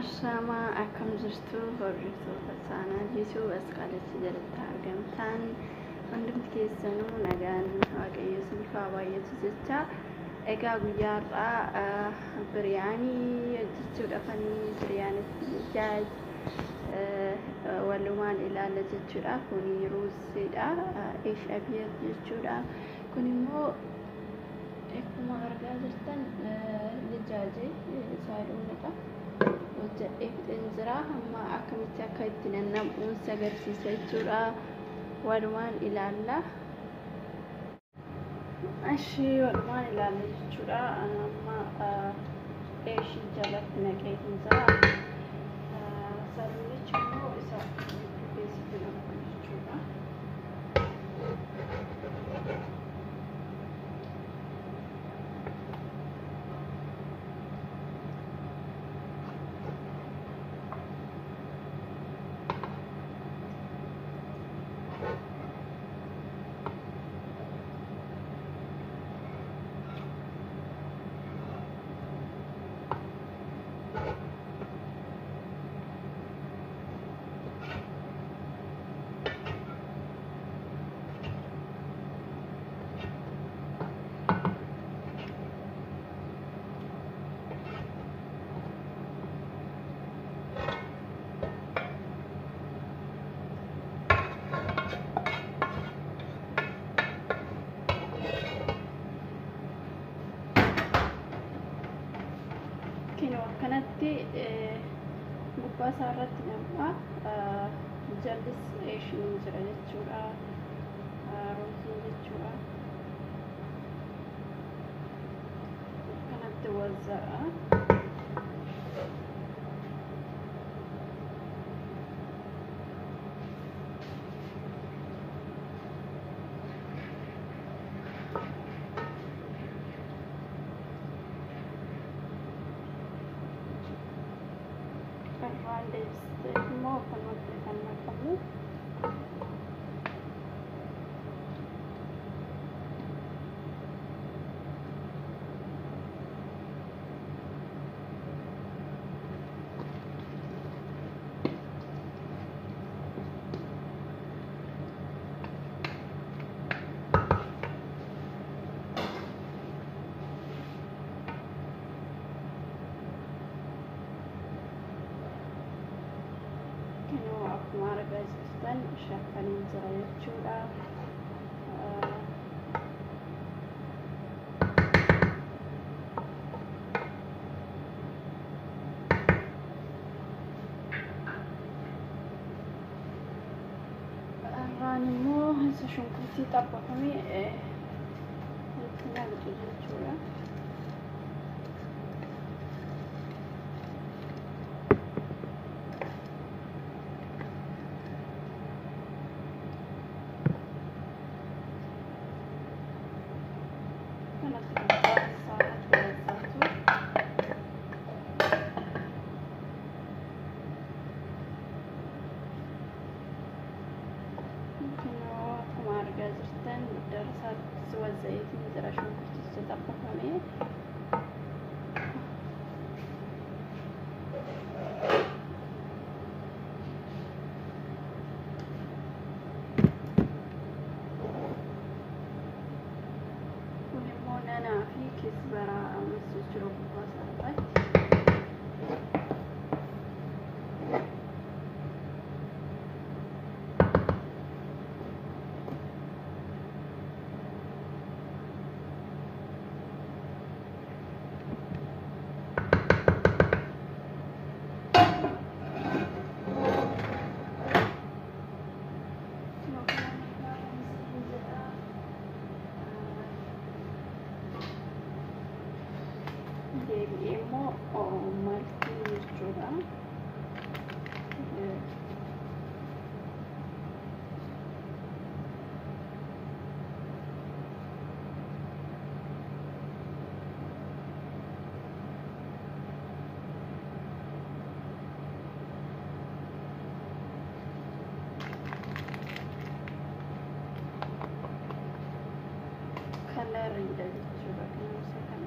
Ashama akkam jirtu hordoftoota chaanal YouTube Askaalatti jalatti argamtan hundumti keessanuu nagaan waaqayyo isiniif haa baay'atu jecha egaa guyyaa har'aa biriyaanii hojjechuudhaaf biriyaanitti jaaj walumaan ilaalla jechuudha. Kuni ruusiidha, eeshabiyyat jechuudha. Kun immoo akkuma argaa jirtan lijaajee saaduunidha. hojjedhee fixeen jira. Amma akkamitti akka itti nannamuun agarsiisa jechuudha. Walumaan ilaalla. Ashii walumaan ilaalla jechuudha. Amma eeshii jalatti naqeetiin jira. Saluunichi immoo isa keessatti naqu jechuudha. Kanatti gubbaa isaa irratti nama jallis eeshiin jira jechuudha. Ruuziin jechuudha. Kanatti wazza'a. Mau penonton kamu warga sistem siapkan jaya curah ranimu sesungguhnya tanpa kami itu betul curah. Gazettan darasat sewazaiti darashun kursi tapakame kulimona nafi kisbara amusujro basabat Deviamo martire giura color dari giura kan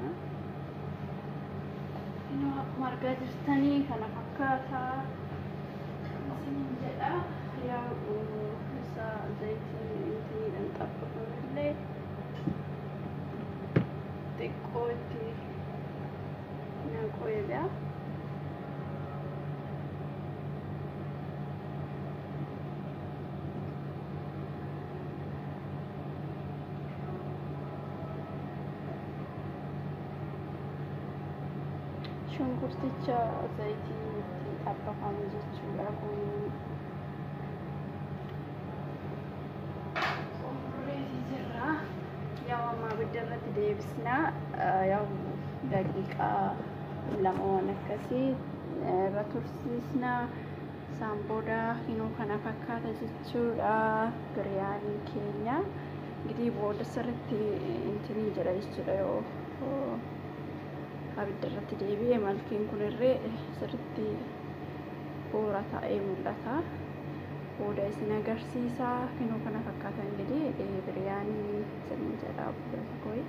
marga jirtanii kana fakkaata isinin jedha yaa isa zayitii intiniidhaan xabbaqamillee xiqqoo itti naqoo eegaa shunkurticha zayitii itti xabbaqamu jechuudha kun qomboreetii jirra yaa ammaa abidda irratti deebisnaa yaa daqiiqaa lama waan akkasii irra tursiisnaa isaan booda hinuu kana fakkaata jechuudha biryaaniin keenya እንግዲህ booda sirriitti intinii jedha jechuudha yoo abidda irratti deebi'ee malkiin kun irree sirriitti bu'uura ta'ee mul'ata booda isin agarsiisa hinuu kana fakkaata እንግዲህ biryaanii isin jedha bu'uura ta'ee